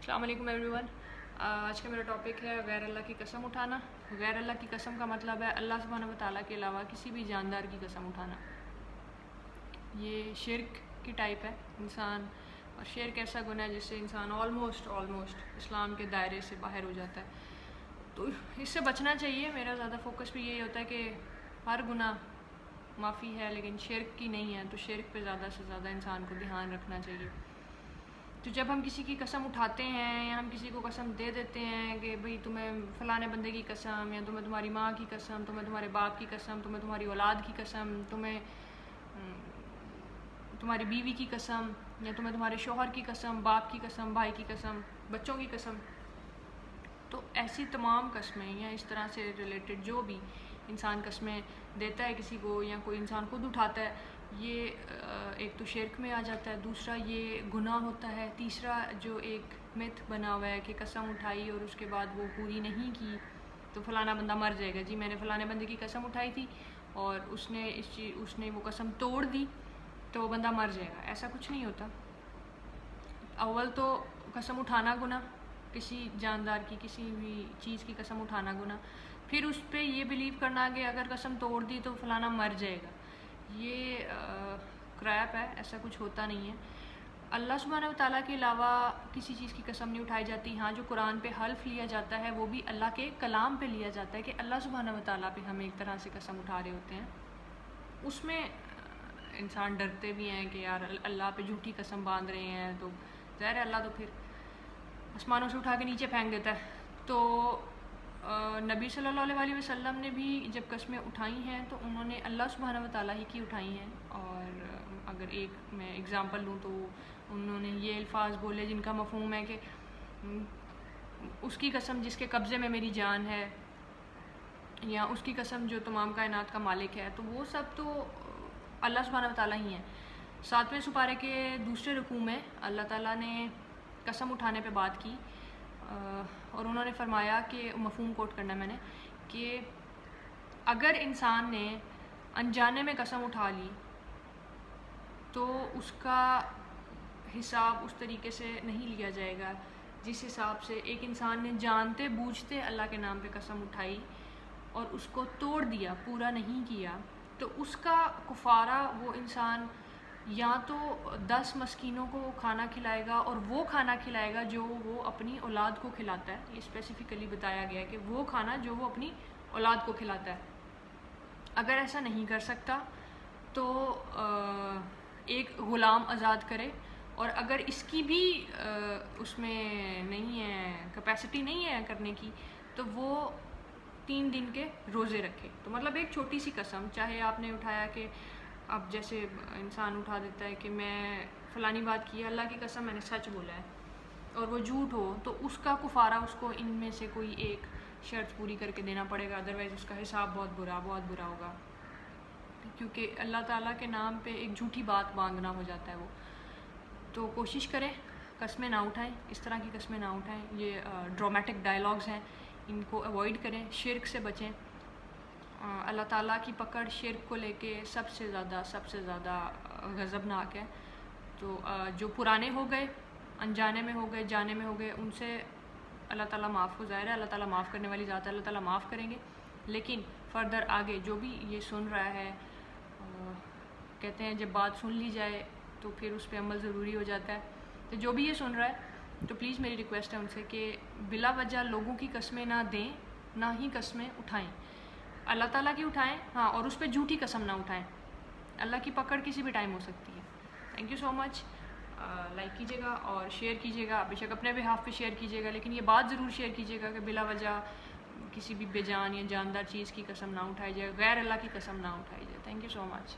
अस्सलाम वालेकुम एवरीवन। आज का मेरा टॉपिक है गैर अल्लाह की कसम उठाना। गैर अल्लाह की कसम का मतलब है अल्लाह सुब्हानहू व तआला के अलावा किसी भी जानदार की कसम उठाना। ये शिर्क की टाइप है इंसान, और शिर्क ऐसा गुनाह है जिससे इंसान ऑलमोस्ट इस्लाम के दायरे से बाहर हो जाता है। तो इससे बचना चाहिए। मेरा ज़्यादा फोकस भी यही होता है कि हर गुनाह माफ़ी है लेकिन शिर्क की नहीं है, तो शिर्क पे ज़्यादा से ज़्यादा इंसान को ध्यान रखना चाहिए। तो जब हम किसी की कसम उठाते हैं या हम किसी को कसम दे देते हैं कि भाई तुम्हें फ़लाने बंदे की कसम, या तुम्हें तुम्हारी माँ की कसम, तुम्हें तुम्हारे बाप की कसम, तुम्हें तुम्हारी औलाद की कसम, तुम्हें तुम्हारी बीवी की कसम, या तुम्हें तुम्हारे शौहर की कसम, बाप की कसम, भाई की कसम, बच्चों की कसम, तो ऐसी तमाम कस्में या इस तरह से रिलेटेड जो भी इंसान कस्में देता है किसी को या कोई इंसान खुद उठाता है, ये एक तो शिर्क में आ जाता है, दूसरा ये गुनाह होता है, तीसरा जो एक मिथ बना हुआ है कि कसम उठाई और उसके बाद वो पूरी नहीं की तो फ़लाना बंदा मर जाएगा। जी मैंने फ़लाने बंदे की कसम उठाई थी और उसने वो कसम तोड़ दी तो वो बंदा मर जाएगा। ऐसा कुछ नहीं होता। अव्वल तो कसम उठाना गुनाह, किसी जानदार की किसी भी चीज़ की कसम उठाना गुनाह, फिर उस पर ये बिलीव करना कि अगर कसम तोड़ दी तो फ़लाना मर जाएगा। ये क्रैप है, ऐसा कुछ होता नहीं है। अल्लाह सुब्हानहू व तआला के अलावा किसी चीज़ की कसम नहीं उठाई जाती। हाँ, जो कुरान पे हल्फ लिया जाता है वो भी अल्लाह के कलाम पे लिया जाता है कि अल्लाह सुब्हानहू व तआला पे हम एक तरह से कसम उठा रहे होते हैं। उसमें इंसान डरते भी हैं कि यार अल्लाह पे झूठी कसम बांध रहे हैं, तो ज़ाहिर है अल्लाह तो फिर आसमानों से उठा के नीचे फेंक देता है। तो नबी सल्लल्लाहु अलैहि वसल्लम ने भी जब कस्में उठाई हैं तो उन्होंने अल्लाह सुब्हानहू व तआला ही की उठाई हैं। और अगर एक मैं एग्ज़ाम्पल लूँ तो उन्होंने ये अल्फाज बोले जिनका मफ़हूम है कि उसकी कसम जिसके कब्ज़े में मेरी जान है, या उसकी कसम जो तमाम कायनात का मालिक है, तो वो सब तो अल्लाह सुब्हानहू व तआला ही हैं। 7वें सुपारे के दूसरे रुकू में अल्लाह ताला ने कसम उठाने पे बात की और उन्होंने फरमाया कि मफ़हूम कोट करना मैंने कि अगर इंसान ने अनजाने में कसम उठा ली तो उसका हिसाब उस तरीके से नहीं लिया जाएगा जिस हिसाब से एक इंसान ने जानते बूझते अल्लाह के नाम पे कसम उठाई और उसको तोड़ दिया, पूरा नहीं किया, तो उसका कुफारा वो इंसान या तो 10 मस्कीनों को खाना खिलाएगा, और वो खाना खिलाएगा जो वो अपनी औलाद को खिलाता है। ये स्पेसिफ़िकली बताया गया है कि वो खाना जो वो अपनी औलाद को खिलाता है। अगर ऐसा नहीं कर सकता तो एक ग़ुलाम आज़ाद करे, और अगर इसकी भी उसमें नहीं है, कैपेसिटी नहीं है करने की, तो वो 3 दिन के रोज़े रखे। तो मतलब एक छोटी सी कसम, चाहे आपने उठाया कि अब जैसे इंसान उठा देता है कि मैं फ़लानी बात की है, अल्लाह की कसम मैंने सच बोला है, और वो झूठ हो, तो उसका कुफारा उसको इनमें से कोई एक शर्त पूरी करके देना पड़ेगा, अदरवाइज़ उसका हिसाब बहुत बुरा होगा। क्योंकि अल्लाह ताला के नाम पे एक झूठी बात बांधना हो जाता है वो। तो कोशिश करें कस्में ना उठाएं, इस तरह की कस्में ना उठाएं। ये ड्रामेटिक डायलॉग्स हैं, इनको अवॉइड करें, शिर्क से बचें। अल्लाह ताला की पकड़ शिर्क को लेके सबसे ज़्यादा गज़बनाक है। तो जो पुराने हो गए, अनजाने में हो गए, जाने में हो गए, उनसे अल्लाह ताला माफ़ को ज़ाहिर है, अल्लाह ताला माफ़ करने वाली ज़ात है, अल्लाह ताला माफ़ करेंगे। लेकिन फ़र्दर आगे जो भी ये सुन रहा है, कहते हैं जब बात सुन ली जाए तो फिर उस पर अमल ज़रूरी हो जाता है। तो जो भी ये सुन रहा है, तो प्लीज़ मेरी रिक्वेस्ट है उनसे कि बिला वजह लोगों की कस्में ना दें, ना ही कस्में उठाएं। अल्लाह ताला की उठाएं, हाँ, और उस पर झूठी कसम ना उठाएं। अल्लाह की पकड़ किसी भी टाइम हो सकती है। Thank you so much. Like कीजिएगा और शेयर कीजिएगा, बेशक अपने बिहाफ पे शेयर कीजिएगा, लेकिन ये बात ज़रूर शेयर कीजिएगा कि बिला वजह किसी भी बेजान या जानदार चीज़ की कसम ना उठाई जाए, गैर अल्लाह की कसम ना उठाई जाए। Thank you so much.